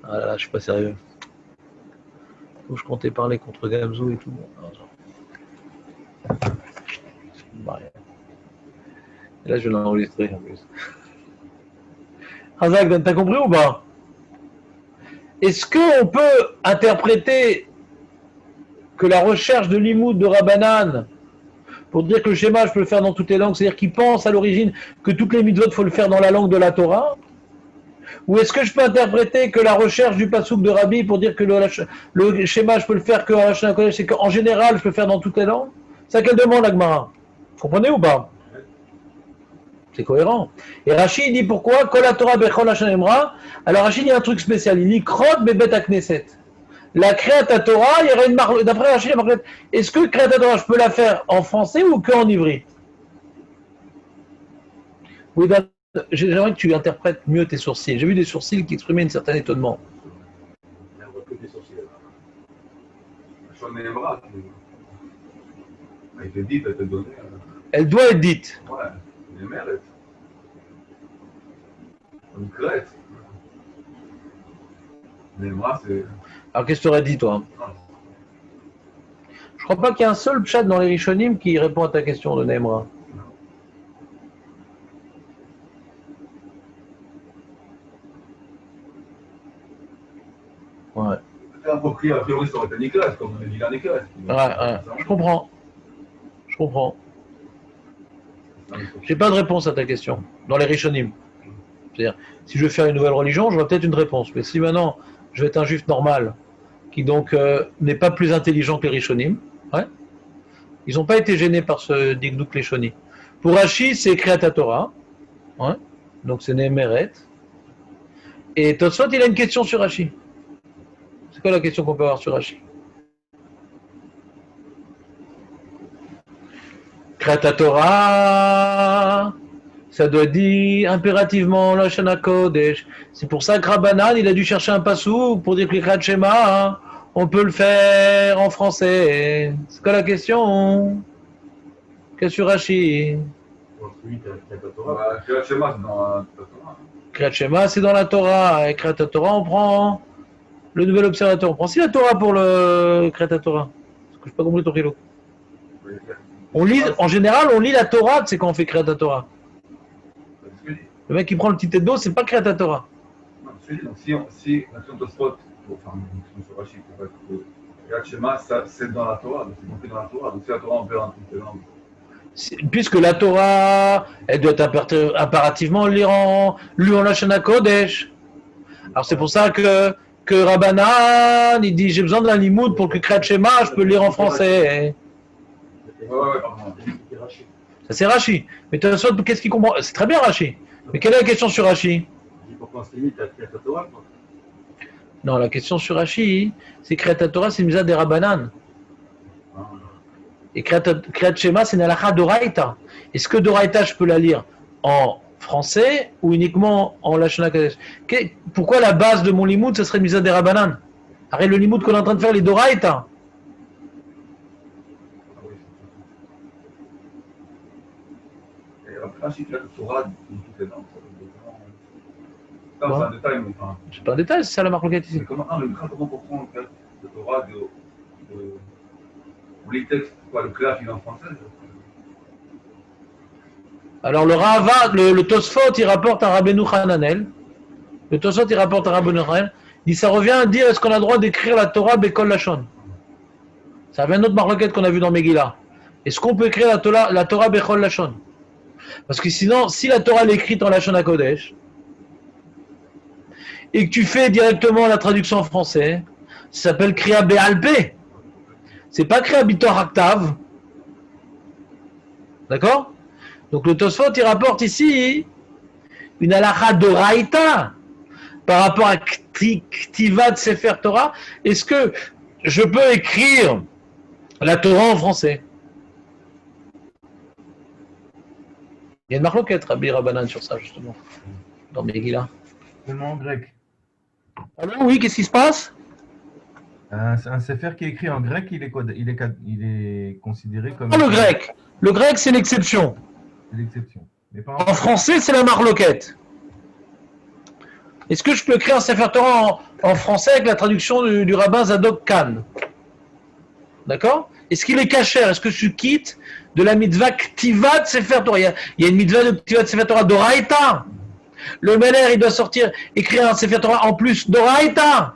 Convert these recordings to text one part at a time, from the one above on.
Ah là, là, je suis pas sérieux. Faut que je comptais parler contre Gamzou et tout. Et là, je vais l'enregistrer en plus. Hazak, t'as compris ou pas? Est-ce qu'on peut interpréter que la recherche de l'imoud de Rabbanan, pour dire que le schéma, je peux le faire dans toutes les langues, c'est-à-dire qu'il pense à l'origine que toutes les mitzvot, il faut le faire dans la langue de la Torah? Ou est-ce que je peux interpréter que la recherche du pasouk de Rabbi pour dire que le schéma, je peux le faire que à la Shana Kodesh, c'est qu'en général, je peux le faire dans toutes les langues? C'est à quelle demande, l'Agmara? Vous comprenez ou pas? C'est cohérent. Et Rachid dit pourquoi? Kol Torah bechol Hashem Emra. Alors Rachid dit un truc spécial. Il dit Krot bebet akneset. La Kriyat Torah, il y aurait une marque. D'après Rachid, la marque. Est-ce que Kriyat Torah, je peux la faire en français ou qu'en ivrite? Oui, ben, j'aimerais que tu interprètes mieux tes sourcils. J'ai vu des sourcils qui exprimaient un certain étonnement. On voit que des sourcils. Hashem Emra, elle te dit, elle te donne. Elle doit être dite. Ouais, elle mérite. Une crête. Mais moi, c'est. Alors qu'est-ce que tu aurais dit, toi? Je crois pas qu'il y ait un seul pshat dans les Rishonim qui répond à ta question de Nemra. Ouais. A priori, ça aurait été Nicolas, comme on a dit là, Nicolas. Ouais, je comprends. Je comprends. J'ai pas de réponse à ta question dans les Rishonim. C'est-à-dire, si je veux faire une nouvelle religion, j'aurai peut-être une réponse. Mais si maintenant, je vais être un juif normal, qui donc n'est pas plus intelligent que les Rishonim, ouais, ils n'ont pas été gênés par ce Digdouk Leshoni. Pour Rashi, c'est Kriyat Torah, ouais, donc c'est Némeret. Et Tosfot, il a une question sur Rashi. C'est quoi la question qu'on peut avoir sur Rashi? Kriyat Torah, ça doit dire impérativement la Shana Kodesh. C'est pour ça que Rabbanan, il a dû chercher un pasouk pour dire que les Kriyat Shema, hein, on peut le faire en français. C'est quoi la question? Qu'est-ce sur Rashi? Kriyat Shema, c'est dans la Torah. Kriyat Shema, c'est dans la Torah. Et Kriyat Torah, on prend le nouvel observateur. On prend aussi la Torah pour le Kriyat Torah. Parce que je n'ai pas compris ton philo. On lit, en général, on lit la Torah, c'est quand on fait Kriyat Torah. Le mec qui prend le petit tête d'eau, c'est pas Kriyat Torah. Non, donc si l'action de spot, enfin, sur Rashi, pour être Kriyat Shema, c'est dans la Torah, c'est compris dans la Torah. Donc si la Torah, on peut en toutes les langues. Puisque la Torah, elle doit être impérativement lue en Lashon Kodesh. Alors c'est pour ça que Rabbanan, il dit j'ai besoin d'un limoud pour que Kriyat Shema, je peux le lire en français. Ouais, pardon. Ça c'est Rashi. Mais de toute façon, qu'est-ce qu'il comprend? C'est très bien Rashi. Mais quelle est la question sur Rashi? Pourquoi on se limite à Kriyat Torah? Non, la question sur Rashi, c'est Kriyat Torah, c'est Mizad des Rabbanan. Et Kriyat Shema, c'est une halakha d'Oraïta. Est-ce que d'Oraïta, je peux la lire en français ou uniquement en Lashon Kodesh? Pourquoi la base de mon limoud, ce serait Mizad des Rabbanan? Arrête le limoud qu'on est en train de faire, les d'Oraïta. Et après, si tu as le Torah, toutes les langues, c'est un détail, mais enfin. C'est pas un détail, c'est ça la marque locale ici. Mais comment on comprend le Torah ou les textes, quoi, le clash, il est en français? Alors le Rava, le Tosfot, il rapporte à Rabbeinu Hananel. Le Tosfot, il rapporte à Rabbeinu Hananel. Il dit ça revient à dire est-ce qu'on a le droit d'écrire la Torah Bekol Lashon? Ça revient à une autre marloquette qu'on a vu dans Megillah. Est-ce qu'on peut écrire la Torah Bekol Lashon? Parce que sinon, si la Torah est écrite en Lashon HaKodesh, et que tu fais directement la traduction en français, ça s'appelle Kriya Be'alpeh. C'est pas Kriya Bitor Haktav. D'accord? Donc le Tosfot, il rapporte ici une halakha d'Oraïta par rapport à Ktivat Sefer Torah. Est-ce que je peux écrire la Torah en français? Il y a une marloquette, Rabbi Rabbanan, sur ça, justement, dans Megillah. Seulement en grec. Ah non, oui, qu'est-ce qui se passe? Un sefer qui est écrit en grec, il est considéré comme... Ah, le grec. Le grec, c'est l'exception. C'est l'exception. Mais pas En français, c'est la marloquette. Est-ce que je peux écrire un Sefer Torah en français avec la traduction du rabbin Zadok Khan? D'accord? Est-ce qu'il est cachère? Est-ce que je suis quitte de la mitzvah Ktivat Sefer Torah? Il y a une mitzvah de Ktivat Sefer Torah d'Oraïta. Le Meller, il doit sortir, écrire un Sefer Torah en plus d'Oraïta.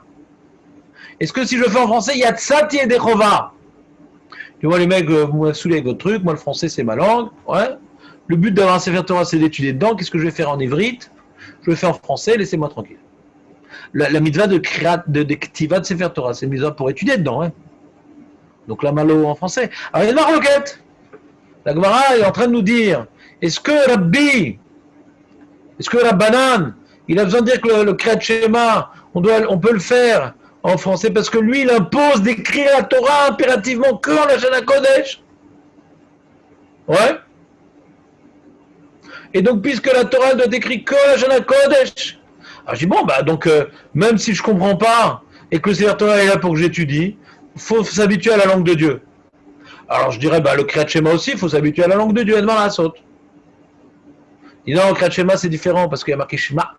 Est-ce que si je le fais en français, il y a Tsati et Dechova? Tu vois, les mecs, vous me saoulez avec votre truc, moi le français c'est ma langue. Ouais. Le but d'avoir un Sefer Torah, c'est d'étudier dedans. Qu'est-ce que je vais faire en ivrite? Je le fais en français, laissez-moi tranquille. La mitzvah de Ktivat Sefer Torah, c'est une mitzvah pour étudier dedans. Hein. Donc la malo en français. Alors il y a une marloquette. La Gemara est en train de nous dire, est-ce que Rabbanan, il a besoin de dire que le Kriyat Shema, on peut le faire en français parce que lui, il impose d'écrire la Torah impérativement que en la Shana Kodesh. Ouais. Et donc, puisque la Torah doit être écrite que en la Shana Kodesh, alors je dis bon, bah donc, même si je comprends pas et que le Sefer Torah est là pour que j'étudie, il faut s'habituer à la langue de Dieu. Alors je dirais, bah le Kriyat Shema aussi, il faut s'habituer à la langue de Dieu, Edmar la saute. Et non, le Kriyat Shema c'est différent parce qu'il y a marqué Shema,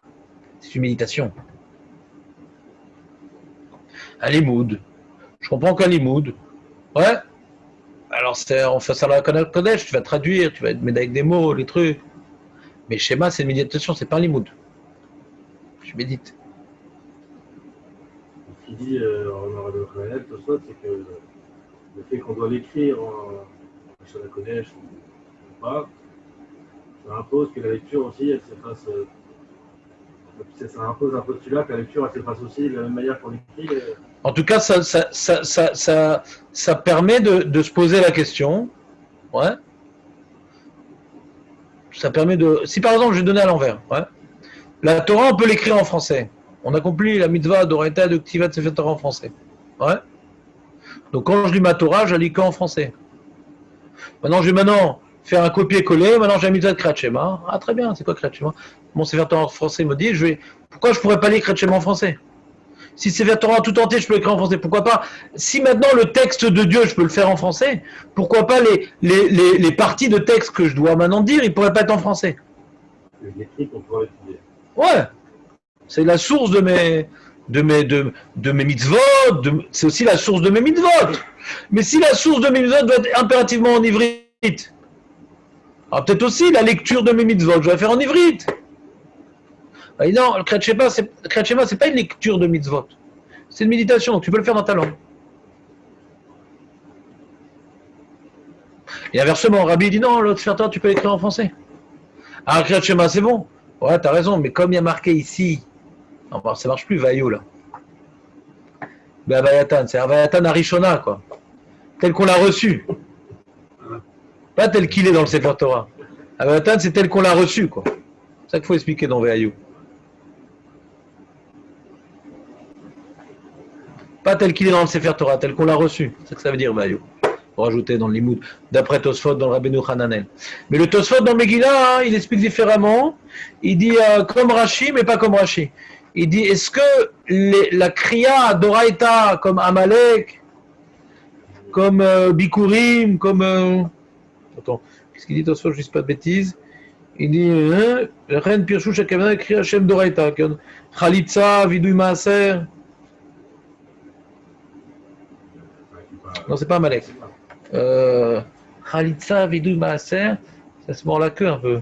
c'est une méditation. Un limoud. Je comprends qu'un limoud. Ouais. Alors on fait ça dans la Kodesh, tu vas traduire, tu vas mettre avec des mots, les trucs. Mais Shema c'est une méditation, c'est pas un limoud. Je médite. Ce qu'il dit en arabe Khanel, c'est que le fait qu'on doit l'écrire en Shana Kodesh ou pas, ça impose que la lecture aussi, elle se fasse. Ça impose un postulat que la lecture elle se fasse aussi de la même manière qu'on écrit. En tout cas, ça permet de se poser la question. Ouais. Ça permet de. Si par exemple je donnais à l'envers, ouais. La Torah, on peut l'écrire en français. On accomplit la mitzvah d'Oraita de Ktivat Sefer Torah en français. Ouais. Donc quand je lis ma Torah, je la lis qu'en français. Maintenant, je vais faire un copier-coller. Maintenant, j'ai la mitzvah de Kriyat Shema. Ah, très bien, c'est quoi Kriyat Shema? Mon Sefer Torah en français me dit, pourquoi je pourrais pas lire Kriyat Shema en français? Si Sefer Torah tout entier, je peux l'écrire en français. Pourquoi pas? Si maintenant le texte de Dieu, je peux le faire en français, pourquoi pas les parties de texte que je dois maintenant dire, ils ne pourraient pas être en français? L'écrit qu'on pourrait étudier. Ouais. C'est la source de mes mitzvot, c'est aussi la source de mes mitzvot. Mais si la source de mes mitzvot doit être impérativement en ivrite, alors peut-être aussi la lecture de mes mitzvot, je vais faire en ivrite. Et non, le Kriyat Shema, c'est pas une lecture de mitzvot. C'est une méditation, donc tu peux le faire dans ta langue. Et inversement, Rabbi dit non, l'autre Sefer Torah, tu peux l'écrire en français. Ah, Kriyat Shema, c'est bon. Ouais, t'as raison, mais comme il y a marqué ici, non, ça marche plus, Vayo, là. Ben, Avayatan, c'est Avayatan Arishona, quoi. Tel qu'on l'a reçu. Pas tel qu'il est dans le Sefer Torah. Avayatan, c'est tel qu'on l'a reçu, quoi. C'est ça qu'il faut expliquer dans Vayo. Pas tel qu'il est dans le Sefer Torah, tel qu'on l'a reçu. C'est ça que ça veut dire, Vayo. Pour rajouter dans le Limoud, d'après Tosfot dans le Rabbeinu Hananel. Mais le Tosfot dans Megillah, hein, il explique différemment. Il dit comme Rashi, mais pas comme Rashi. Il dit, est-ce que la Kriya d'Oraïta, comme Amalek, comme Bikurim, comme... Attends, qu'est-ce qu'il dit Tosfot, je ne dis pas de bêtises. Il dit, Ren Pirchou Shakavana, Kriya Hashem d'Oraïta, Khalitsa, Vidui Maaser. Non, c'est pas Amalek. Khalitsa, Vidui Maaser, ça se mord la queue un peu.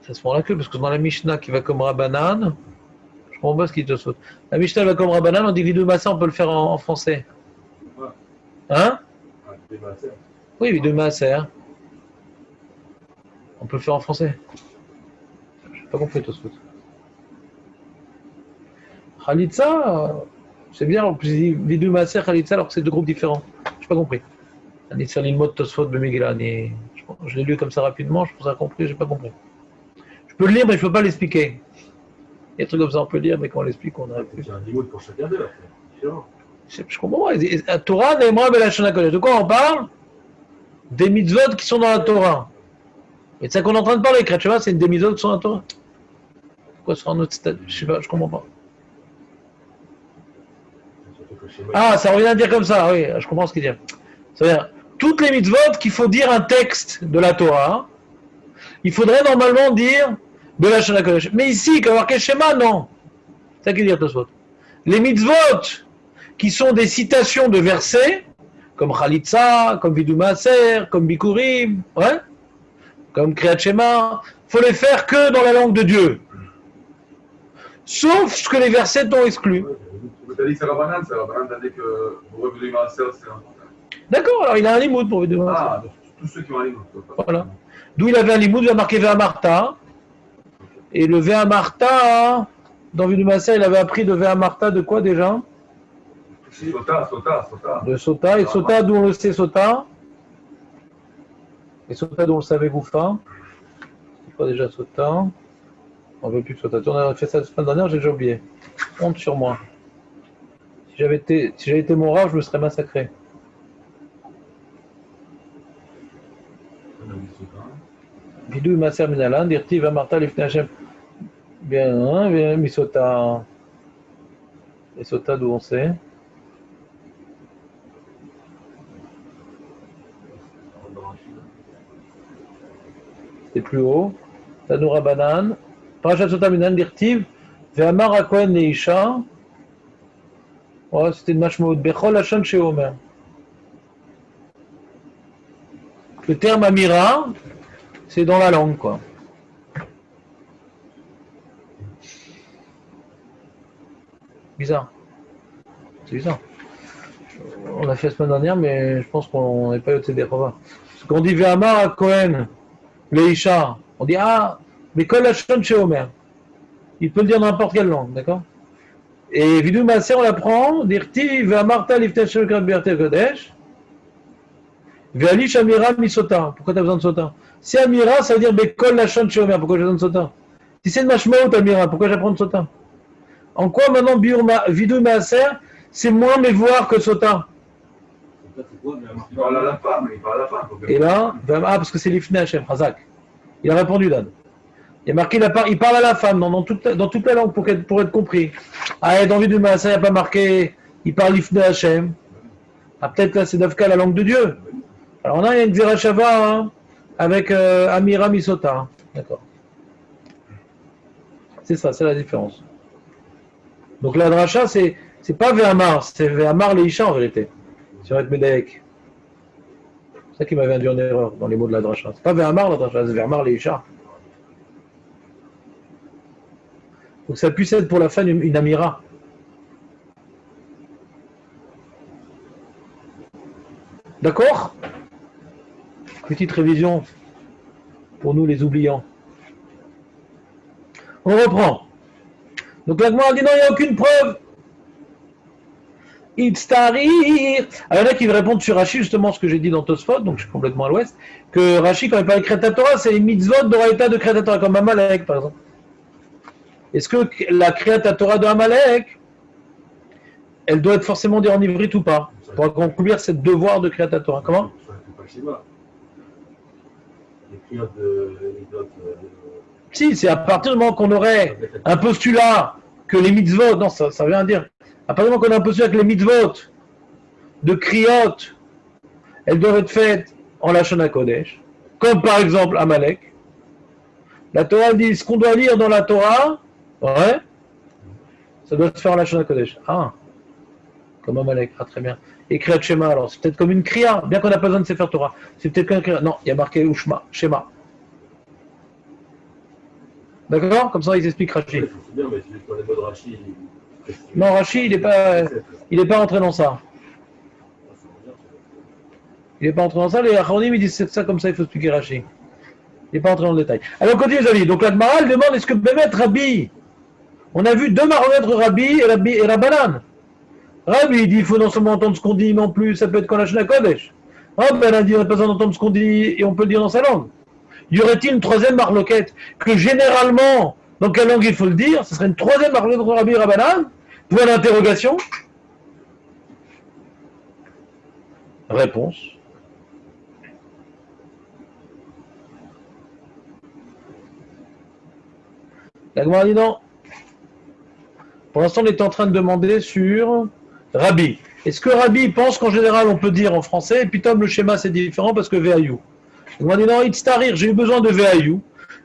Ça se mord la queue, parce que dans la Mishnah qui va comme Rabbanan, je comprends pas ce qu'il te saute. La Mishnah va comme Rabbanan, on dit Vidui Maaser, on peut le faire en français. Hein? Oui, Vidui Maaser. On peut le faire en français. Je n'ai pas compris tout ce que Khalitsa, c'est bien, en plus, il dit Vidui Maaser, Khalitsa, alors que c'est deux groupes différents. Je n'ai pas compris. C'est l'ilmot Tosfot Bemegillah. Je l'ai lu comme ça rapidement, je pense que j'ai compris, je n'ai pas compris. Je peux le lire, mais je ne peux pas l'expliquer. Il y a des trucs comme ça, on peut lire, mais quand on l'explique, on a plus. C'est un limoud pour chacun d'eux, c'est différent. Je comprends. La Torah, Ne'emra Belashon Kodesh. De quoi on parle? Des mitzvot qui sont dans la Torah. Et c'est ça qu'on est en train de parler. Kriyat Shema, c'est des mitzvot qui sont dans la Torah. Pourquoi ce sera un autre stade? Je sais pas, je comprends pas. Ah, ça revient à dire comme ça, oui, je comprends ce qu'il dit. C'est-à-dire, toutes les mitzvot qu'il faut dire un texte de la Torah, il faudrait normalement dire Belashon HaKodesh. Mais ici, quand il y a marqué Shema, non. C'est ça qu'il dit Tosfot. Les mitzvot, qui sont des citations de versets, comme Chalitza, comme Vidou Maaser, comme Bikurim, ouais, comme Kriyat Shema, faut les faire que dans la langue de Dieu. Sauf ce que les versets t'ont exclu. Tu as dit que c'est Rabbanan t'a dit que vous revenez à c'est important. D'accord, alors il a un limoud pour Vidou Maaser. Ah, donc tous ceux qui ont un limoud. Voilà. D'où il avait un limoud, il a marqué Ve'amarta. Et le Ve'amarta, dans Vidou Maaser, il avait appris de Ve'amarta de quoi déjà? Sota. De Sota. Et Sota, d'où on le sait Sota? Et Sota, d'où on le savait Goufa? C'est quoi déjà Sota? On ne veut plus de Sota. On a fait ça la semaine dernière, j'ai déjà oublié. Honte sur moi. Si j'avais été mon rave, je me serais massacré. Vidou Maaser Minalan, Dirti Ve'amarta Lifnei Hashem. Bien, Misota. Et Sota, d'où on sait? C'est plus haut. Tanoura Banan. Parashat Sota Minan Dirtiv. Ve'amar HaKohen Leisha. Ouais, c'était une mashmout. Bechol Hashem chez Omer. Le terme Amira, c'est dans la langue, quoi. Bizarre. C'est bizarre. On l'a fait la semaine dernière, mais je pense qu'on n'est pas eu de des Parce qu'on dit Ve'amar HaKohen Leisha. On dit mais Kol Hashon chez Omer. Il peut le dire dans n'importe quelle langue, d'accord? Et Vidou Maaser, on l'apprend, Dirti Ve'amarta Lifnei Hashem B'Yartei Kodesh. Ve'alish Amira Misota. Pourquoi tu as besoin de Sota? Si Amira, ça veut dire Bekol Hashon chez Omer. Pourquoi j'ai besoin de Sota? Si c'est une mashmaout Amira, pourquoi j'apprends de Sota? En quoi maintenant Vidou Maaser, c'est moins mes voir que Sota? Il parle à la femme. Et là, parce que c'est Lifnei Hashem, Hazak. Il a répondu, Dan. Il y a marqué, il parle à la femme dans toute la langue pour être compris. Ah, et dans Vidou Maaser, il n'y a pas marqué, il parle Lifnei Hashem. Ah, peut-être là, c'est Davka, la langue de Dieu. Alors là, il y a une Zerachava avec Amira Misota. D'accord. C'est ça, c'est la différence. Donc la dracha, c'est pas Ve'amar, c'est Ve'amar Leisha en vérité. Sur être Médaek. C'est ça qui m'avait induit en erreur dans les mots de la dracha. C'est pas Ve'amar la dracha, c'est Ve'amar Leisha. Donc ça puisse être pour la femme une Amira. D'accord? Petite révision pour nous les oubliants. On reprend. Donc la Gemara dit non, il n'y a aucune preuve. Itztarir. Alors il y en a qui répondent sur Rashi, justement ce que j'ai dit dans Tosfot, donc je suis complètement à l'ouest, que Rashi, quand il parle de Kriyat Torah, c'est les mitzvot d'Oraïta de Kriyat Torah, comme Amalek par exemple. Est-ce que la Kriyat Torah de Amalek, elle doit être forcément dite en ivrite ou pas, pour accomplir ce devoir de Kriyat Torah? Comment? Si, c'est à partir du moment qu'on aurait un postulat que les mitzvot, non, ça veut rien dire. À partir du moment qu'on a un postulat que les mitzvot de Kriyot, elles doivent être faites en Lashon HaKodesh, comme par exemple Amalek. La Torah dit ce qu'on doit lire dans la Torah, ouais, ça doit se faire en Lashon HaKodesh. Ah, comme Amalek, ah très bien. Et Kriyat Shema, alors c'est peut-être comme une Kriya, bien qu'on n'a pas besoin de Sefer Torah. C'est peut-être qu'un Kriya. Non, il y a marqué Ushma, Shema. D'accord? Comme ça, ils expliquent Rashi. Non, Rashi, il n'est pas rentré dans ça. Il n'est pas rentré dans ça. Les Acharonim, ils disent c'est ça, comme ça, il faut expliquer Rashi. Il n'est pas rentré dans le détail. Alors, on continue, les amis. Donc, la Gemara demande est-ce que Bémet Rabbi, on a vu deux marionnettes, Rabbi et Rabbanan. Rabbi, il dit il faut non seulement entendre ce qu'on dit, mais en plus, ça peut être quand la Lashon HaKodesh. Rabbanan dit on n'a pas besoin d'entendre ce qu'on dit et on peut le dire dans sa langue. Y aurait-il une troisième marloquette que généralement, dans quelle langue il faut le dire? Ce serait une troisième marloquette entre Rabbi et Rabbanan? Point d'interrogation. Réponse. La Gemara dit non. Pour l'instant, on est en train de demander sur Rabbi. Est-ce que Rabbi pense qu'en général, on peut dire en français, et puis Tom, le schéma, c'est différent parce que VAU. On m'a dit non, Itztarir, j'ai eu besoin de Ve'ayu.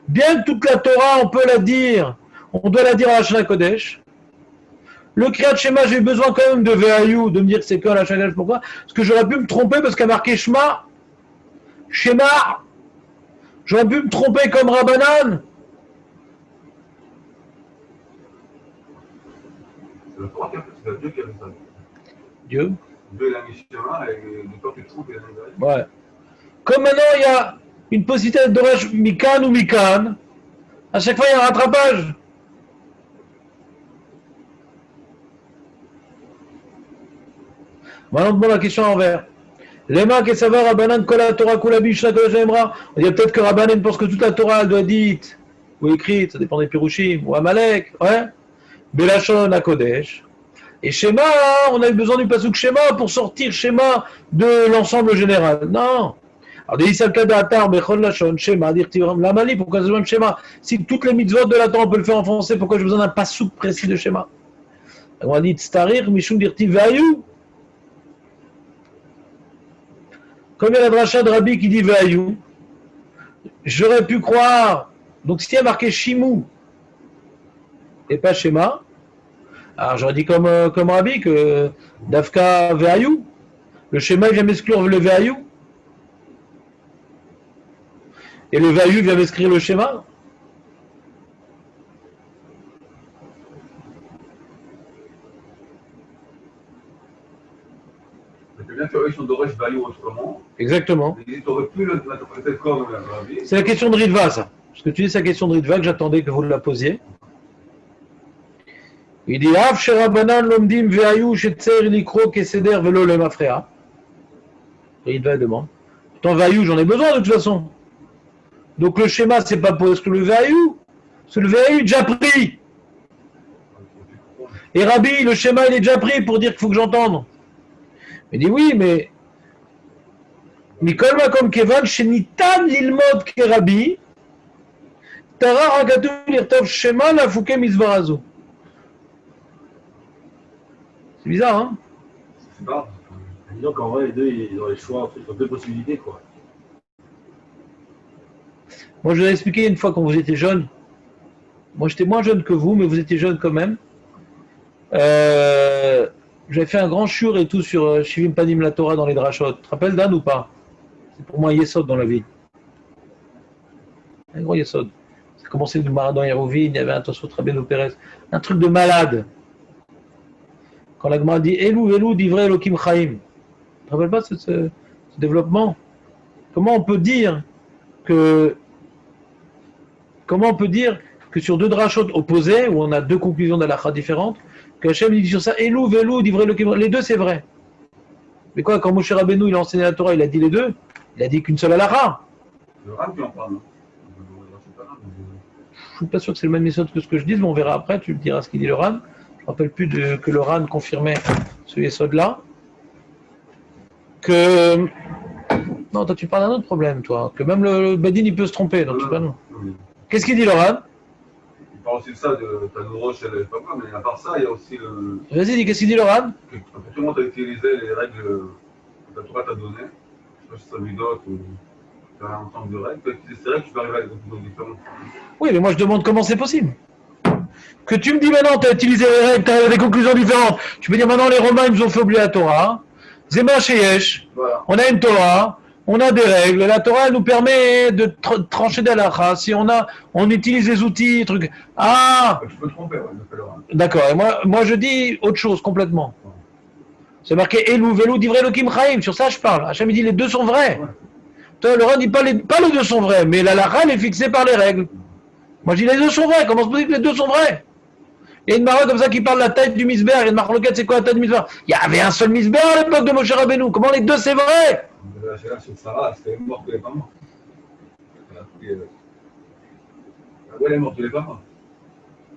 Bien que toute la Torah, on peut la dire, on doit la dire à la Shana Kodesh. Le Kriyat Shema, j'ai eu besoin quand même de Ve'ayu, de me dire que c'est que la Shana Kodesh. Pourquoi? Parce que j'aurais pu me tromper parce qu'il y a marqué Shema, Shema. J'aurais pu me tromper comme Rabbanan. C'est la Torah qui a fait, c'est Dieu qui a fait ça. Dieu. Dieu, il a mis Shema et du temps tu te trompes, il a mis Ve'ayu. Ouais. Comme maintenant, il y a une possibilité de Doresh Mikan ou Mikan, à chaque fois, il y a un rattrapage. Maintenant, on demande la question à l'envers. Lema Kesava Rabbanan Kola Torah Kulabi Shna Kodesh Emra. On dit peut-être que Rabbanan pense que toute la Torah elle doit être dite ou écrite, ça dépend des Pirushim, ou Amalek, ouais. Belashon à Kodesh. Et Shema, on a eu besoin du pasuk Shema pour sortir Shema de l'ensemble général. Non. Alors, des Isalkada Atar, Bechol Lashon, Shema, Dirtiram, Lamali, pourquoi c'est le même Shema? Si toutes les mitzvot de la Torah on peut le faire en français, pourquoi j'ai besoin d'un pasuk précis de Shema? On a dit Tstarir, Mishum Dirti Vayu. Comme il y a la dracha de Rabbi qui dit Vayu, j'aurais pu croire, donc s'il y a marqué Shimou et pas Shema, alors j'aurais dit comme Rabbi que Dafka Vayu, le Shema il vient m'exclure le Vayu, et le Vayu vient m'excrire le Shema. C'est bien que eux, ils sont Doresh Vayu autrement. Exactement. Ils n'auraient plus l'interpréter comme la Rabbi. C'est la question de Ritva, ça. Parce que tu dis, c'est la question de Ritva que j'attendais que vous la posiez. Il dit Av sherabanan lomdim ve'ayu shetzer likro keseder velo lemafrea. Ritva demande. Pourtant, ve'ayu, j'en ai besoin de toute façon. Donc le schéma, c'est pas pour exclure le ve'ayu. C'est le ve'ayu déjà pris. Et Rabbi, le schéma, il est déjà pris pour dire qu'il faut que j'entende. Il dit oui, mais Mikol Makom Kevan Shenitan Lilmod Kerabi Tara Ragatu Lirtov Shema Lafuke Mizvarazu. C'est bizarre, hein? C'est pas. Disons qu'en vrai, les deux, ils ont les choix, ils ont deux possibilités, quoi. Moi, je vous ai expliqué une fois quand vous étiez jeune. Moi, j'étais moins jeune que vous, mais vous étiez jeune quand même. J'avais fait un grand shur et tout sur Shivim Panim la Torah dans les drachot. Tu te rappelles Dan ou pas? C'est pour moi un yesod dans la vie. Un gros yesod. Ça a commencé du Maradon Yerovin, il y avait un Tosfot Rabbeinu Pérez. Un truc de malade. Quand la Gemara dit Elou, divrei Elokim Chaim. Tu te rappelles pas ce développement? Comment on peut dire que sur deux drachot opposés, où on a deux conclusions d'Halakha différentes, que Hachem dit sur ça, Elou, Velou, divrei Elokim, les deux c'est vrai. Mais quoi, quand Moshe Rabbeinu il a enseigné la Torah, il a dit les deux? Il a dit qu'une seule Halakha. Le Ram qui en parle. Je suis pas sûr que c'est le même méthode que ce que je dis, mais on verra après, tu me diras ce qu'il dit le Ran. Je ne me rappelle plus que le Ran confirmait ce méthode-là. Que... Non, toi tu parles d'un autre problème, toi. Que même le Badin, il peut se tromper. Donc, qu'est-ce qu'il dit le Ran? Il parle aussi de ça, de Tanouroche, elle n'est pas quoi, mais à part ça, il y a aussi le... Vas-y, dis, qu'est-ce qu'il dit le Ran? Que tout le monde a utilisé les règles que la Torah t'a données. Je ne sais pas si c'est Midot ou... Tu as un ensemble de règles. Tu peux utiliser ces règles, tu peux arriver à des conclusions différentes. Oui, mais moi je demande comment c'est possible. Que tu me dis maintenant, tu as utilisé les règles, tu as des conclusions différentes. Tu peux dire maintenant, les Romains, ils nous ont fait oublier la Torah. Zema Sheyesh, Voilà. on a une Torah, on a des règles. La Torah, elle nous permet de trancher des halachas. Si on utilise les outils, trucs. Ah, Tu peux te tromper, ouais, le fait le Ram. d'accord. Et moi, je dis autre chose complètement. C'est marqué Elou, Velou, Divrei Elokim Chaim. Sur ça, je parle. Hachem dit les deux sont vrais. Ouais. Toi, le Ran dit pas les deux sont vrais, mais la halakha, elle est fixée par les règles. Moi, je dis les deux sont vrais. Comment se peut-il que les deux sont vrais? Il y a une marque comme ça qui parle de la taille du misber. Il y a une marque, c'est quoi la taille du misber? Il y avait un seul misber à l'époque de Moshe Rabbeinu. Comment les deux, c'est vrai? La chéra sur Sarah, c'était mort que les pas morts. Ouais, elle est morte, elle est pas morte.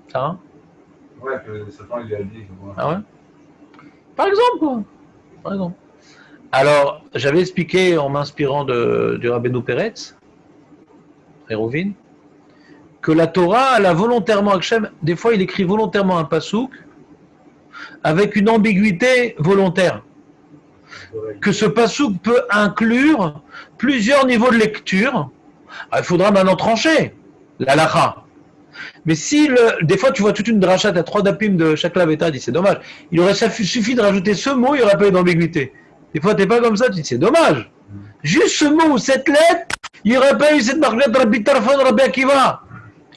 Ça, hein? Ouais, que Satan, il lui a dit. Voilà. Ah ouais? Par exemple, quoi. Par exemple. Alors, j'avais expliqué en m'inspirant du Rabbeinu Peretz, Hérovine, que la Torah, elle a volontairement, Hachem, des fois il écrit volontairement un pasouk avec une ambiguïté volontaire. que ce pasouk peut inclure plusieurs niveaux de lecture. Alors, il faudra maintenant trancher l'halakha. Mais si des fois tu vois toute une drachat à 3 dapim de chaque laveta, dis c'est dommage. Il aurait suffi de rajouter ce mot, il n'y aurait pas eu d'ambiguïté. Des fois t'es pas comme ça, tu dis c'est dommage. Juste ce mot ou cette lettre, il n'y aurait pas eu cette marque lettre Rabbi Tarfon, Rabbi Akiva.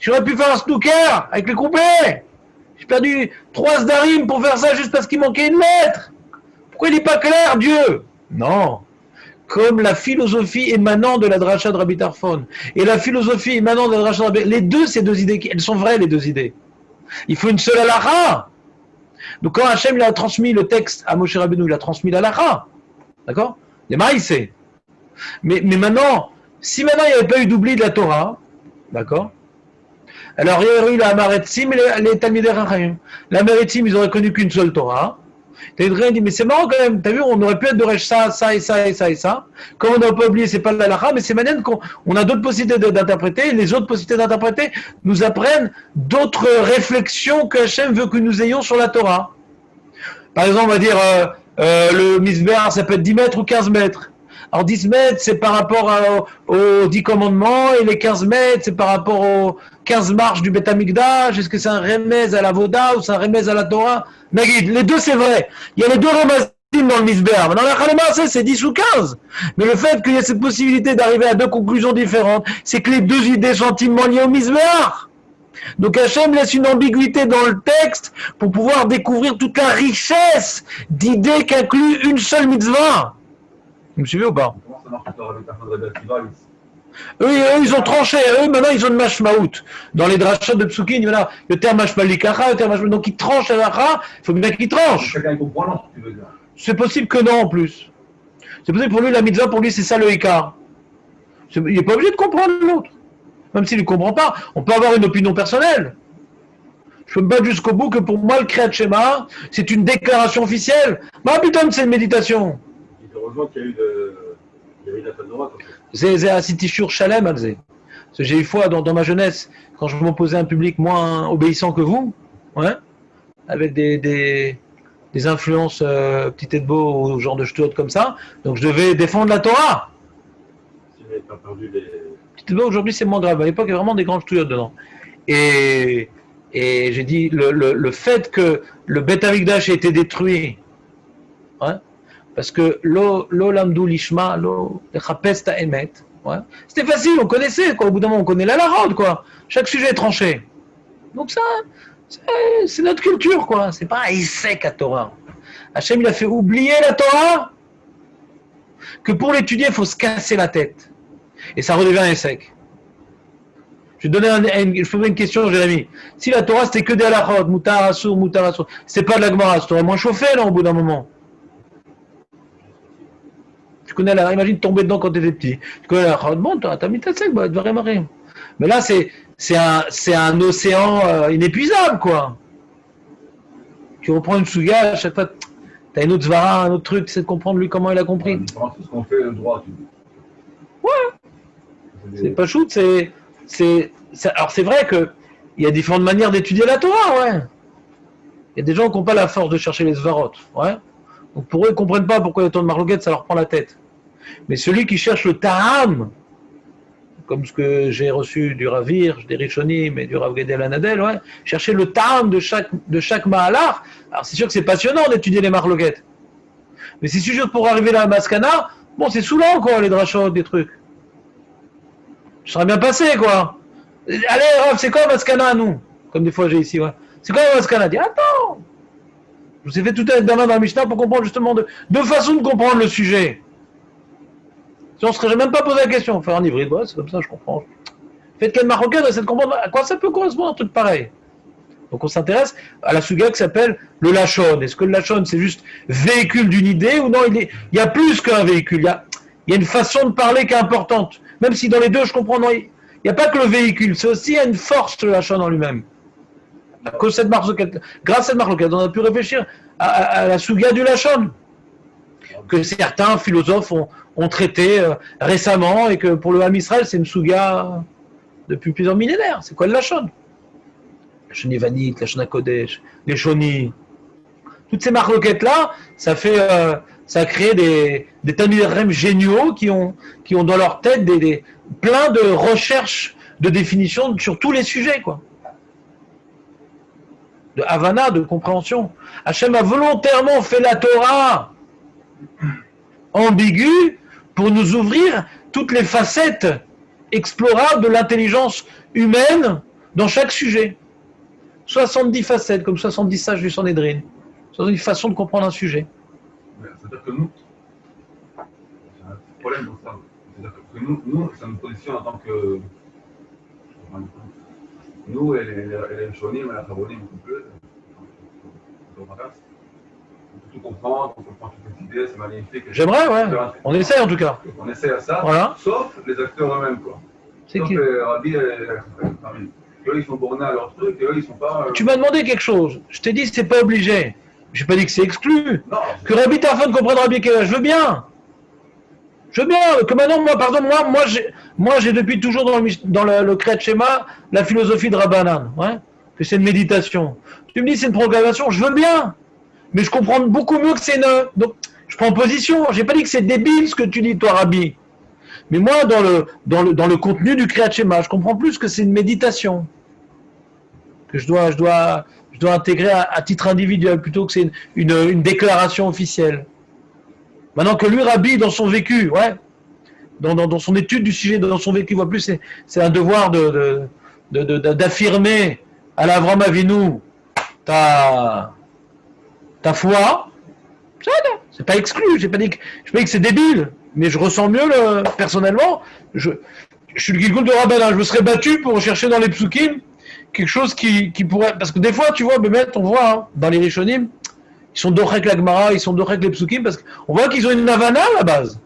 J'aurais pu faire un snooker avec les couplets. J'ai perdu 3 sdarim pour faire ça juste parce qu'il manquait une lettre. Pourquoi il n'est pas clair, Dieu? Non. Comme la philosophie émanant de la dracha de Rabbi Tarfon et la philosophie émanant de la dracha de Rabbi, les deux, ces deux idées, elles sont vraies, les deux idées. Il faut une seule halakha. Donc quand Hachem il a transmis le texte à Moshe Rabbeinu, il a transmis l'halakha. D'accord? Les maïsés. Mais maintenant, si maintenant il n'y avait pas eu d'oubli de la Torah, d'accord? Alors il y aurait eu la Amaretzim et les Talmidei Chachamim. La Amaretzim, ils auraient connu qu'une seule Torah. T'as dit, mais c'est marrant quand même, t'as vu, on aurait pu être de Rech ça, ça et ça et ça et ça. Comme on n'a pas oublié, c'est pas la halakha, mais c'est manière qu'on a d'autres possibilités d'interpréter, et les autres possibilités d'interpréter nous apprennent d'autres réflexions que Hachem veut que nous ayons sur la Torah. Par exemple, on va dire, le Misbéar, ça peut être 10 mètres ou 15 mètres. Alors 10 mètres, c'est par rapport aux 10 commandements, et les 15 mètres, c'est par rapport aux 15 marches du Beth Amikdash. Est-ce que c'est un remez à la Voda ou c'est un remez à la Torah? Nagid, les deux c'est vrai. Il y a les deux remazim dans le Misbéar. Dans la Khalema, c'est 10 ou 15. Mais le fait qu'il y ait cette possibilité d'arriver à deux conclusions différentes, c'est que les deux idées sont intimement liées au Misbéar. Donc Hachem laisse une ambiguïté dans le texte pour pouvoir découvrir toute la richesse d'idées qu'inclut une seule mitzvah. Vous me suivez ou pas? Comment ça marche le Rabbi Tarfon de Rabbi Akiva? Eux, maintenant, ils ont tranché. Eux, maintenant, ils ont une mashmaout. Dans les drachot de Psukim, voilà, le terme mashmalikacha, le terme mashmal. Donc, ils tranchent à l'akha, il faut bien qu'ils tranchent. Chacun comprend non, tu veux dire. C'est possible que non, en plus. C'est possible pour lui, la mitzvah, pour lui, c'est ça le écart. Il n'est pas obligé de comprendre l'autre. Même s'il ne comprend pas, on peut avoir une opinion personnelle. Je peux me battre jusqu'au bout que pour moi, le Kriyat Shema, c'est une déclaration officielle. Bah, putain, c'est une méditation. Heureusement qu'il y a eu la Tanora. C'est un tishur shalem, Alzé. J'ai eu foi dans ma jeunesse, quand je m'opposais à un public moins obéissant que vous, ouais, avec des influences petit et de beau, ou genre de ch'tout comme ça. Donc je devais défendre la Torah. Si vous n'avez pas perdu les. Petit et de beau, aujourd'hui c'est moins grave. À l'époque, il y avait vraiment des grands ch'touillottes dedans. Et j'ai dit, le fait que le Beth Amikdash ait été détruit, ouais, parce que lo lamdou lishma, lo lechapes ta'emet, ouais, c'était facile, on connaissait, quoi. Au bout d'un moment, on connaît la larode, quoi. Chaque sujet est tranché. Donc ça, c'est notre culture, quoi. C'est pas un essai à Torah. Hachem, il a fait oublier la Torah, que pour l'étudier, il faut se casser la tête. Et ça redevient un essai. Je vais donner je une question, Jérémy. Si la Torah, c'était que des halachot, mutar asur, c'est pas de la Gemara, ça t'aurait moins chauffé, là, au bout d'un moment. Tu connais la, imagine tomber dedans quand tu étais petit. Tu connais la halachot, bon, t'as mis ta sec, bah, tu vas rien marrer. Mais là, c'est un océan inépuisable, quoi. Tu reprends une souga, à chaque fois, t'as une autre zvara, un autre truc, tu sais de comprendre lui comment il a compris. La différence, c'est ce qu'on fait le droit, tu dis. Ouais. C'est pas shoot, alors c'est vrai qu'il y a différentes manières d'étudier la Torah, ouais. Il y a des gens qui n'ont pas la force de chercher les svarot, ouais. Donc pour eux, ils ne comprennent pas pourquoi il y a tant de marloquettes, ça leur prend la tête. Mais celui qui cherche le ta'am, comme ce que j'ai reçu du Rav Hirsch, des Rishonim et du Rav Gedel Anadel, ouais, chercher le ta'am de chaque mahalach, alors c'est sûr que c'est passionnant d'étudier les marloquettes. Mais si c'est juste pour arriver à la maskana, bon, c'est saoulant, quoi, les drachot, des trucs. Je serais bien passé, quoi. Allez, Rav, c'est quoi maskana, nous? Comme des fois j'ai ici, ouais. C'est quoi maskana? Dis, attends. Je vous ai fait tout un examen dans la Mishnah pour comprendre justement deux façons de comprendre le sujet. Si on ne serait même pas posé la question, faire un hybride, ouais, c'est comme ça, je comprends. Faites quel marocain, essaie de comprendre à quoi ça peut correspondre, un truc pareil. Donc on s'intéresse à la suga qui s'appelle le lachon. Est-ce que le lachon, c'est juste véhicule d'une idée ou non, il y a plus qu'un véhicule, il y a une façon de parler qui est importante. Même si dans les deux, je comprends, non, il n'y a pas que le véhicule, c'est aussi une force, le lachon en lui-même. Grâce à cette marloquette, on a pu réfléchir à la suga du lachon, que certains philosophes ont traité récemment, et que pour le Ham Israël, c'est une suga depuis plusieurs millénaires. C'est quoi le lachon? La Shon Yvanit, la Shon HaKodesh, les Shoni. Toutes ces marloquettes-là, ça a créé des Talmidei Chachamim géniaux qui ont dans leur tête plein de recherches de définition sur tous les sujets, quoi. De Havana, de compréhension. Hachem a volontairement fait la Torah ambiguë pour nous ouvrir toutes les facettes explorables de l'intelligence humaine dans chaque sujet. 70 facettes, comme 70 sages du Sanhédrin. 70 façons de comprendre un sujet. C'est-à-dire que nous, c'est un problème pour ça. C'est-à-dire que nous, ça nous positionne en tant que. Nous, et les Shonim, et la Charonim, on peut tout comprendre, on comprend toutes les idées, c'est magnifique. J'aimerais, ouais. On essaie en tout cas. On essaie à ça, voilà. Sauf les acteurs eux-mêmes, quoi. C'est sauf qui les rabbis et eux, ils sont bornés à leur truc, et eux, ils sont pas. Tu m'as demandé quelque chose. Je t'ai dit c'est pas obligé. J'ai pas dit que c'est exclu. Non, que Rabbi Tarfon comprenne Rabbi Akiva, je veux bien. Je veux bien. Que maintenant, moi, j'ai depuis toujours dans le Kriyat Shema la philosophie de Rabbanan. Ouais, que c'est une méditation. Tu me dis c'est une proclamation, je veux bien. Mais je comprends beaucoup mieux que c'est une. Donc, je prends position. J'ai pas dit que c'est débile ce que tu dis, toi, Rabbi. Mais moi, dans le contenu du Kriyat Shema, je comprends plus que c'est une méditation. Que je dois intégrer à titre individuel plutôt que c'est une déclaration officielle. Maintenant que lui, Rabbi, dans son vécu, ouais, dans son étude du sujet, dans son vécu, voit plus, c'est un devoir d'affirmer à l'Avram Avinu ta foi. C'est pas exclu. Je pas dit que c'est débile, mais je ressens mieux personnellement. Je suis le Gilgul de Rabbanan. Je me serais battu pour chercher dans les psukim quelque chose qui pourrait. Parce que des fois, tu vois, on voit hein, dans les Rishonim, ils sont dorek la Gemara, ils sont dorek les psukim, parce qu'on voit qu'ils ont une havana à la base.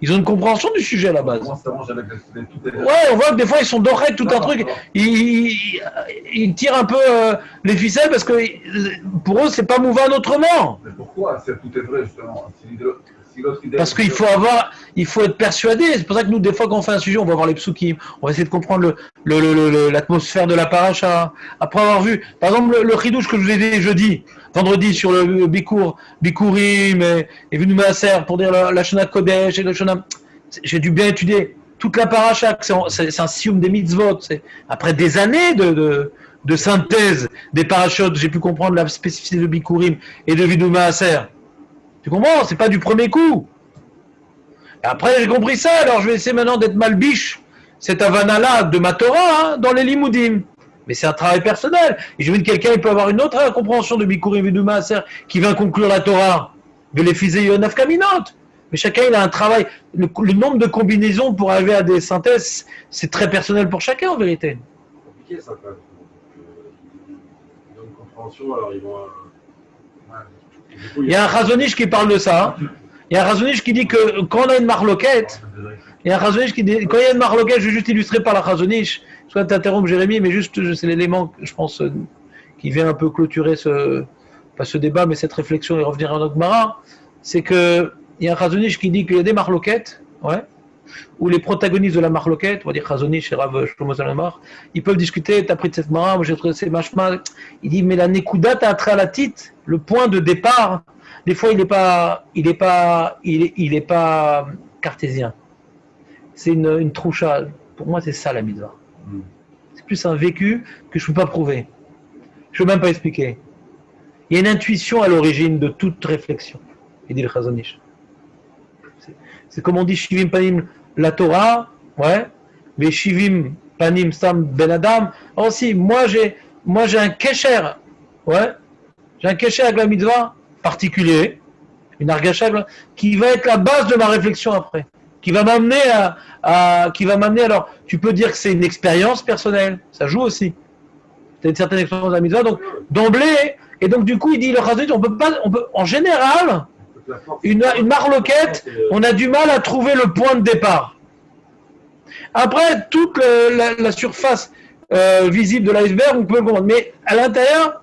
Ils ont une compréhension du sujet à la base. Ouais, on voit que des fois ils sont dorek tout un truc. Ils tirent un peu les ficelles parce que pour eux c'est pas mouvant autrement. Mais pourquoi tout est vrai justement? Parce qu'il faut être persuadé. C'est pour ça que nous, des fois, quand on fait un sujet, on va voir les psukim, on va essayer de comprendre l'atmosphère de la paracha. Après avoir vu, par exemple, le chidouche que je vous ai dit vendredi, sur le Bikurim et Venu Maaser, pour dire la Shana Kodesh et le Shana. J'ai dû bien étudier toute la paracha, c'est un sium des mitzvot. Après des années de synthèse des parachutes, j'ai pu comprendre la spécificité de Bikurim et de Venu Maaser. Tu comprends? C'est pas du premier coup. Et après, j'ai compris ça, alors je vais essayer maintenant d'être malbiche, cette havana-là de ma Torah, hein, dans les limoudim. Mais c'est un travail personnel. Et je veux que quelqu'un peut avoir une autre compréhension de Bikurim et de Maaser qui vient conclure la Torah, de l'Ephizé Yonaf Kaminot. Mais chacun, il a un travail. Le nombre de combinaisons pour arriver à des synthèses, c'est très personnel pour chacun, en vérité. C'est compliqué, ça, quand même. Ils ont une compréhension, alors ils vont. Il y a un Chazonish qui parle de ça. Il y a un Chazonish qui dit que quand on a une marloquette, il y a un Chazonish qui dit quand il y a une marloquette, je vais juste illustrer par la Chazonish. Soit t'interrompre Jérémy, mais juste c'est l'élément, je pense, qui vient un peu clôturer pas ce débat, mais cette réflexion et revenir à notre Gemara. C'est que il y a un Chazonish qui dit qu'il y a des marloquettes, ouais, où les protagonistes de la marloquette, on va dire Chazonish et Rav Shlomo Zalmar, ils peuvent discuter. T'as pris de cette Gemara, moi j'ai trouvé c'est machma. Il dit mais la nekuda t'as attré à la tite. Le point de départ, des fois, il est pas cartésien. C'est une troucha. Pour moi, c'est ça la mitzvah. C'est plus un vécu que je ne peux pas prouver. Je ne peux même pas expliquer. Il y a une intuition à l'origine de toute réflexion. Il dit le Chazonish. C'est comme on dit Shivim Panim la Torah, ouais, mais Shivim Panim Sam Ben Adam. Aussi, moi j'ai un kesher, ouais. J'ai un kéché avec la mitzvah particulier, une argacha, qui va être la base de ma réflexion après, qui va m'amener alors, tu peux dire que c'est une expérience personnelle, ça joue aussi. C'est une certaine expérience de la mitzvah, donc d'emblée, et donc du coup il dit le Chazonish, on peut, en général, une marloquette, on a du mal à trouver le point de départ. Après, toute la surface visible de l'iceberg, on peut le comprendre, mais à l'intérieur,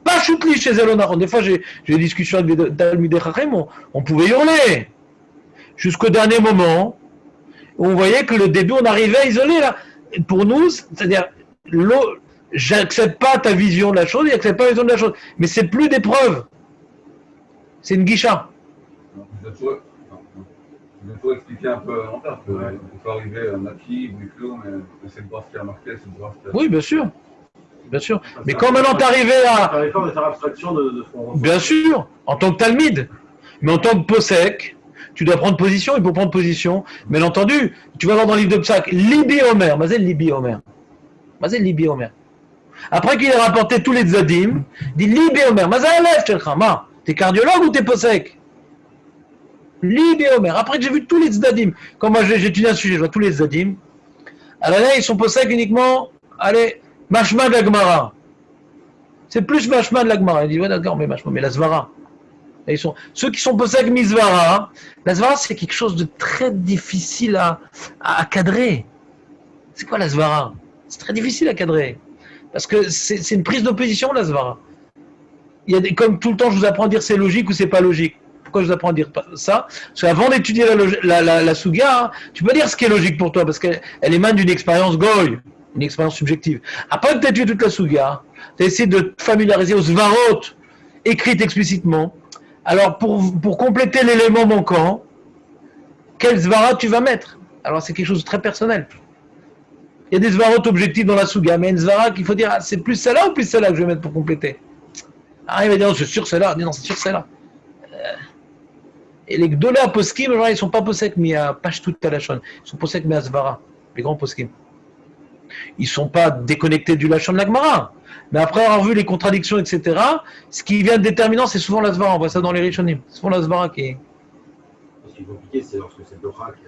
pas choutli chez Elonaron. Des fois, j'ai des discussions avec des Talmidei Chachamim, on pouvait hurler. Jusqu'au dernier moment, où on voyait que le début, on arrivait à isoler là. Pour nous, c'est-à-dire j'accepte pas ta vision de la chose, il n'accepte pas la vision de la chose. Mais c'est plus des preuves. C'est une guicha. Je dois toujours expliquer un peu à l'envers. Il faut arriver à Naki, Bouclou, mais c'est le graphe qui a marqué, c'est le graphe qui a... Oui, bien sûr. Bien sûr. Mais quand maintenant tu arrivé à... faire l'effort de faire abstraction de ce qu'on ressent. Bien sûr, en tant que talmide. Mais en tant que posek, tu dois prendre position, il faut prendre position. Bien entendu, tu vas voir dans le livre de Psak, Libi Omer, Mazel Libi Omer. Mazel Libi Omer. Après qu'il ait rapporté tous les tzadim, il dit Libi Omer, Mazel Alef Tchelchama. T'es cardiologue ou t'es posek? Libi Omer. Après que j'ai vu tous les tzadim, quand moi j'étudie un sujet, je vois tous les tzadim, à l'année ils sont posek uniquement, allez, Mashma de la Gemara. C'est plus Mashma de la Gemara. Il dit, ouais d'accord, mais Mashma, mais la Svara. Et ils sont, ceux qui sont posek Mizvara, la Svara c'est quelque chose de très difficile à cadrer. C'est quoi la Svara? C'est très difficile à cadrer. Parce que c'est une prise d'opposition la Svara. Il y a des, comme tout le temps je vous apprends à dire c'est logique ou c'est pas logique. Pourquoi je vous apprends à dire ça? Parce qu'avant d'étudier la Suga, hein, tu peux dire ce qui est logique pour toi, parce qu'elle émane d'une expérience goy, une expérience subjective. Après que tu as étudié toute la Suga, tu as essayé de te familiariser aux Svarot, écrites explicitement. Alors pour compléter l'élément manquant, quel Svara tu vas mettre? Alors c'est quelque chose de très personnel. Il y a des Svarot objectifs dans la Suga, mais une Svara qu'il faut dire, ah, c'est plus celle-là ou plus celle-là que je vais mettre pour compléter? Ah, il va dire, non, c'est sûr celle-là. Non, c'est sûr celle-là. Et les Gdola Poskim, ils ne sont pas posek, mais à Pashtout Talachon. Ils sont posek, mais à Svara, les grands Poskim. Ils ne sont pas déconnectés du Lachon de la Gemara. Mais après avoir vu les contradictions, etc., ce qui vient de déterminant, c'est souvent la Svara. On voit ça dans les Rishonim. C'est souvent la Svara qui est. Ce qui est compliqué, c'est lorsque c'est d'oracle.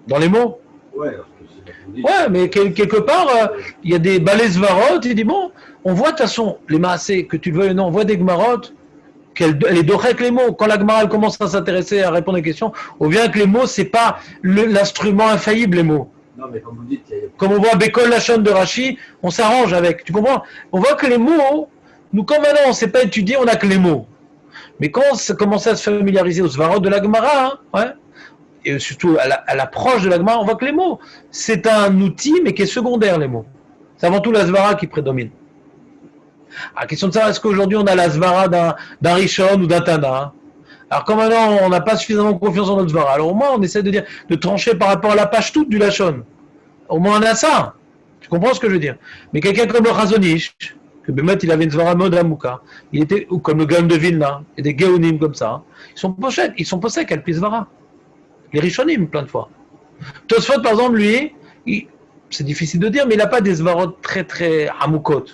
Dans les mots? Ouais, lorsque c'est. Ouais, mais quelque part, il y a des balais Svarot. Il dit, bon, on voit de toute façon, les Maasé, que tu le veuilles ou non, on voit des Gemarot. Elle est dorek les mots. Quand la Gemara commence à s'intéresser à répondre aux questions, on vient que les mots, c'est pas l'instrument infaillible, les mots. Non, mais comme vous dites, il y a... Comme on voit Bekol Lachon de Rashi, on s'arrange avec. Tu comprends? On voit que les mots, nous, comme maintenant on ne sait pas étudier, on n'a que les mots. Mais quand on commence à se familiariser aux Svarot de la Gemara, hein, ouais, et surtout à l'approche de la Gemara, on voit que les mots, c'est un outil, mais qui est secondaire, les mots. C'est avant tout la Svara qui prédomine. La question de ça, est-ce qu'aujourd'hui on a la Svara d'un Rishon ou d'un Tana? Alors comme maintenant on n'a pas suffisamment confiance en notre Svara, alors au moins on essaie de trancher par rapport à la page toute du Lachon. Au moins on a ça. Tu comprends ce que je veux dire? Mais quelqu'un comme le Chazonish, que Bémet il avait une Svara mode Amouka, il était, ou comme le Gaon de Vilna, et des Géonim comme ça, ils sont possèques, elle Svara. Les Rishonim plein de fois. Tosfot par exemple lui, c'est difficile de dire, mais il n'a pas des Svarot très très Amoukot.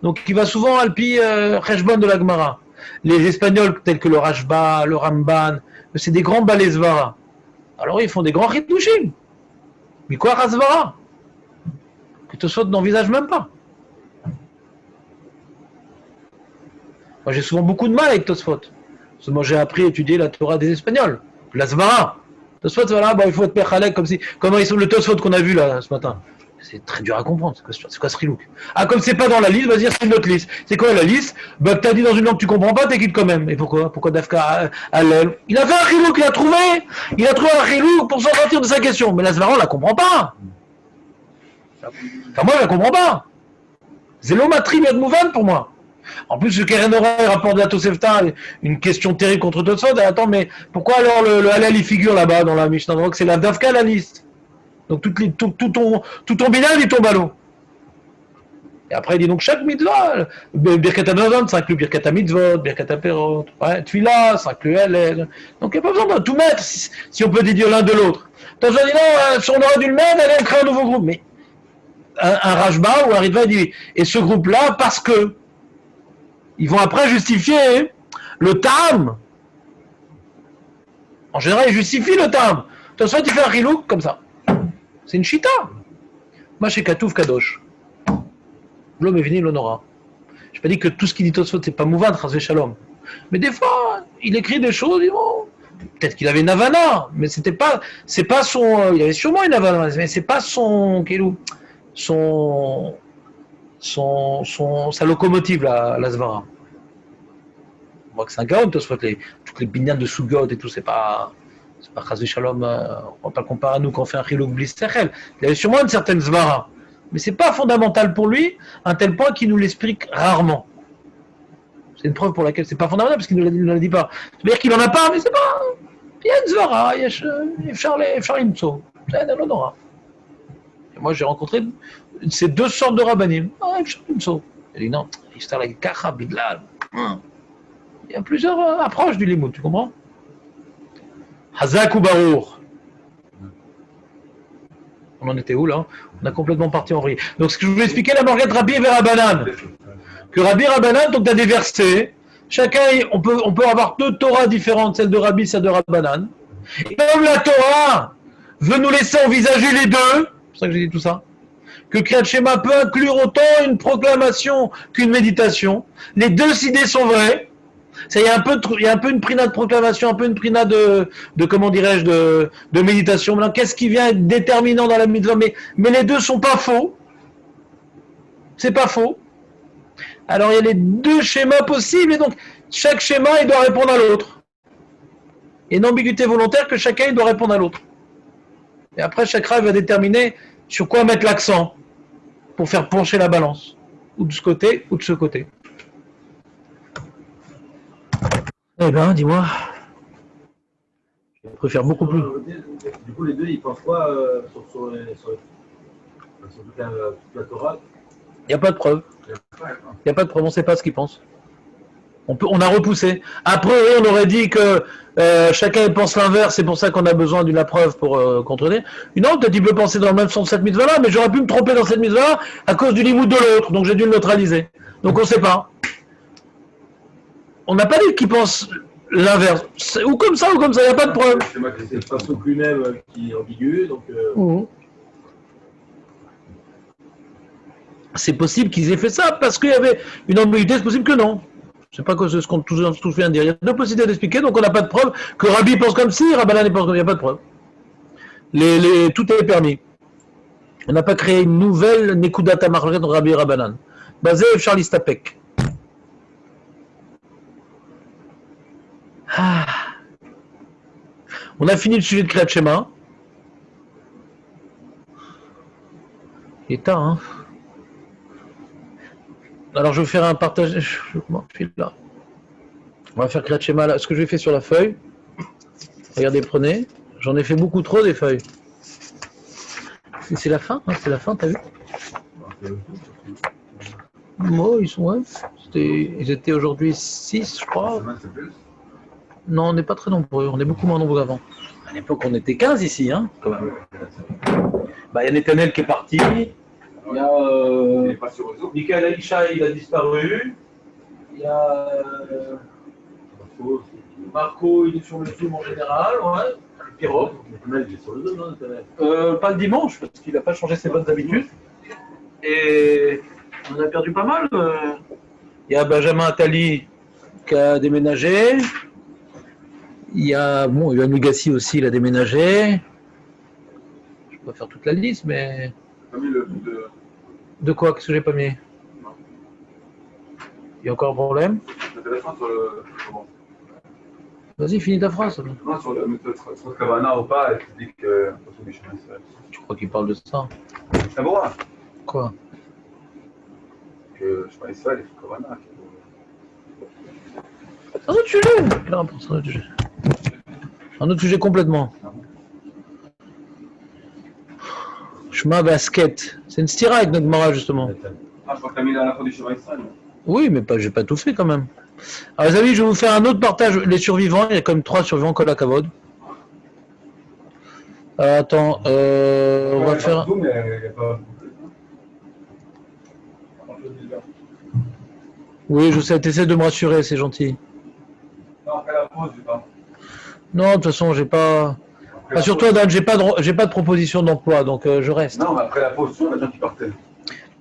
Donc il va souvent alpi Reshbon de la Gemara. Les Espagnols tels que le Rashba, le Ramban, c'est des grands balais Svara. Alors ils font des grands Hidushim. Mais quoi Rasvara? Que Tosfot n'envisage même pas. Moi j'ai souvent beaucoup de mal avec Tosfot. Parce que moi j'ai appris à étudier la Torah des Espagnols. La Svara. Tosfot, voilà, bon, il faut être Pechalek comme si. Comme le Tosfot qu'on a vu là ce matin. C'est très dur à comprendre, c'est quoi ce rilouk? Ah, comme c'est pas dans la liste, vas-y, c'est une autre liste. C'est quoi la liste? Bah, t'as dit dans une langue que tu comprends pas, t'es quitte quand même. Et pourquoi? Pourquoi Dafka Hallel? Il a fait un rilouk, il a trouvé un rilouk pour s'en sortir de sa question. Mais la Svara, on la comprend pas. Enfin, moi, je la comprends pas. C'est l'omatri Mouvan pour moi. En plus, ce Keren Ora rapporte de la Tosefta, une question terrible contre Tosfot. Attends, mais pourquoi alors le Hallel il figure là-bas dans la Mishnah? Donc, c'est la Dafka la liste. Donc tout ton binal il tombe à l'eau. Et après il dit donc chaque mitzvah, Birkat HaMazon, ça inclut Birkat HaMitzvot, Birkat HaPerot, ouais, Tfila, ça inclut Hallel. Donc il n'y a pas besoin de tout mettre si on peut déduire l'un de l'autre. T'as dit non, si on aurait dû le mettre, allez on crée un nouveau groupe. Mais un Rashba ou un Ritva dit, et ce groupe-là, parce que ils vont après justifier le Tam. En général, ils justifient le Tam. De toute façon, tu fais un rilouk comme ça. C'est une chita. Moi, chez Katouf Kadosh. L'homme est venu, l'honora. Je n'ai pas dit que tout ce qu'il dit Tosfot, c'est pas mouvant, Chazvé Shalom. Mais des fois, il écrit des choses, bon, peut-être qu'il avait une Havana, mais c'est pas son. Il avait sûrement une Havana, mais c'est pas sa locomotive, la Svara. On voit que c'est un gaon, Tosfot, toutes les binyanes de Sugot et tout, c'est pas Chazvé Shalom, on va pas le comparer à nous quand on fait un Chilouk Blis Sechel. Il y avait sûrement une certaine Svara. Mais c'est pas fondamental pour lui, à un tel point qu'il nous l'explique rarement. C'est une preuve pour laquelle c'est pas fondamental, parce qu'il ne le dit pas. C'est-à-dire qu'il en a pas, mais c'est pas... Il y a une zvara, il y a Charlimso. C'est un odora. Et moi, j'ai rencontré ces deux sortes de rabbanim. Ah, Charlimso. Il dit non, il y a plusieurs approches du limoud, tu comprends? Hazak ou Barour. On en était où là? On a complètement parti en vrille. Donc ce que je voulais expliquer, la morgate Rabbi et Rabbanan. Que Rabbi Rabbanan, donc tu as des versets. Chacun, on peut avoir deux Torahs différentes, celle de Rabbi, celle de Rabbanan. Et comme la Torah veut nous laisser envisager les deux, c'est pour ça que j'ai dit tout ça, que Kriyat Shema peut inclure autant une proclamation qu'une méditation. Les deux idées sont vraies. Il y a un peu une prina de proclamation, un peu une prina de comment dirais-je, de méditation. Maintenant, qu'est-ce qui vient être déterminant dans la mitzvah? Mais les deux sont pas faux. C'est pas faux. Alors, il y a les deux schémas possibles, et donc, chaque schéma, il doit répondre à l'autre. Il y a une ambiguïté volontaire que chacun, il doit répondre à l'autre. Et après, chaque rêve va déterminer sur quoi mettre l'accent pour faire pencher la balance. Ou de ce côté, ou de ce côté. Eh ben, dis-moi. Je préfère beaucoup plus. Du coup, les deux, ils pensent quoi sur toute la Torah? Il n'y a pas de preuve. Il n'y a pas de preuve, on ne sait pas ce qu'ils pensent. On a repoussé. Après, on aurait dit que chacun pense l'inverse, c'est pour ça qu'on a besoin d'une preuve pour contredire. Non, peut-être il peut penser dans le même sens cette mitzvah-là, mais j'aurais pu me tromper dans cette mitzvah à cause du limoud de l'autre, donc j'ai dû le neutraliser. Donc on ne sait pas. On n'a pas dit qu'ils pensent l'inverse. Ou comme ça, il n'y a pas de preuve. C'est le façon lui-même qui est ambigu, donc... C'est possible qu'ils aient fait ça parce qu'il y avait une ambiguïté, c'est possible que non. Je ne sais pas ce qu'on tout vient de dire. Il y a deux possibilités d'expliquer, donc on n'a pas de preuve que Rabbi pense comme si, Rabbanan pense comme il n'y a pas de preuve. Tout est permis. On n'a pas créé une nouvelle Nekudata Marloket entre Rabbi et Rabbanan. Basé Charlie Stapek. On a fini le sujet de Kriyat Shema. Il est tard, hein. Alors je vais faire un partage. Je suis là. On va faire Kriyat Shema là. Ce que j'ai fait sur la feuille. Regardez, prenez. J'en ai fait beaucoup trop des feuilles. C'est la fin, hein, c'est la fin, t'as vu? Moi, ils sont, ouais. Ils étaient aujourd'hui 6, je crois. Non, on n'est pas très nombreux. On est beaucoup moins nombreux qu'avant. À l'époque, on était 15 ici, hein, quand même. Bah, il y a Netanel qui est parti. Il y a Michael Aïcha, il a disparu. Il y a Marco, il est sur le Zoom en général, ouais. Pierrot. Netanel, il est sur le Zoom, non, Netanel? Pas le dimanche, parce qu'il n'a pas changé ses bonnes habitudes. Et on a perdu pas mal. Il y a Benjamin Attali qui a déménagé. Il y a Yohann Lugassi aussi, il a déménagé. Je ne vais pas faire toute la liste, mais... De quoi? Qu'est-ce que j'ai pas mis? Il y a encore un problème? Vas-y, finis ta phrase. Non, sur le Kavana ou pas, tu dis que... Tu crois qu'il parle de ça? C'est bon, hein? Quoi? Que je sais pas, Israël, il faut Kavana. C'est un autre sujet. Quel rapport, c'est un autre sujet. Un autre sujet complètement. Shema basket. C'est une stira avec notre Mara, justement. Ah, je crois que tu as mis la fin du Shema Israël. Oui, mais j'ai pas tout fait quand même. Alors les amis, je vais vous faire un autre partage. Les survivants, il y a quand même 3 survivants, Kol HaKavod. Attends, on va faire... Oui, je sais, t'essaies de me rassurer, c'est gentil. Non, après la pause, j'ai pas. Non, de toute façon, j'ai pas... Rassure-toi, Dan, j'ai pas de proposition d'emploi, donc je reste. Non, mais après la pause, il y a des gens qui partaient.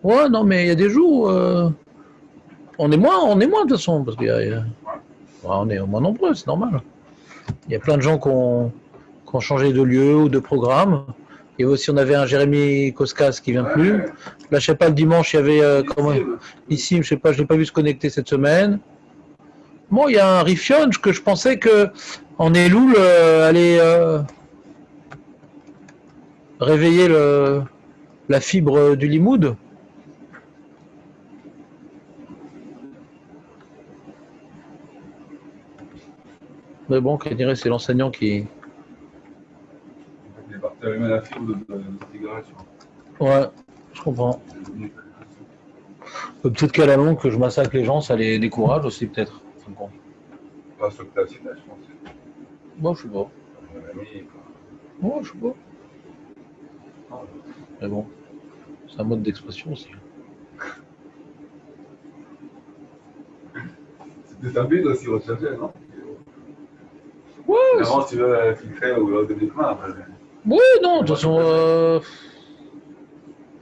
Ouais, non, mais il y a des jours... On est moins de toute façon, parce qu'il y a... on est moins nombreux, c'est normal. Il y a plein de gens qui ont changé de lieu ou de programme. Et aussi, on avait un Jérémy Koskas qui vient plus. Là, je sais pas, le dimanche, il y avait... Ici, je sais pas, je l'ai pas vu se connecter cette semaine. Bon, il y a un Rifion que je pensais que en Elul allait réveiller la fibre du limoud. Mais bon, on dirait c'est l'enseignant qui... Il est parti allumer la fibre de cigarette. Ouais, je comprends. Peut-être qu'à la longue, que je massacre les gens, ça les décourage aussi, peut-être. Pas sûr que t'as assis là, je pense. Moi, je sais pas. Moi, je sais pas. Mais bon, c'est un mode d'expression aussi. C'était un but aussi recherché, non? Ouais, Vraiment, si tu veux filtrer ou organiquement, après. oui, non, de toute façon,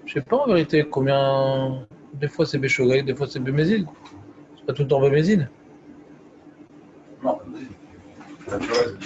je sais pas en vérité combien. Des fois c'est Béchogay, des fois c'est Bémézine. C'est pas tout le temps Bémézine. Non, naturel.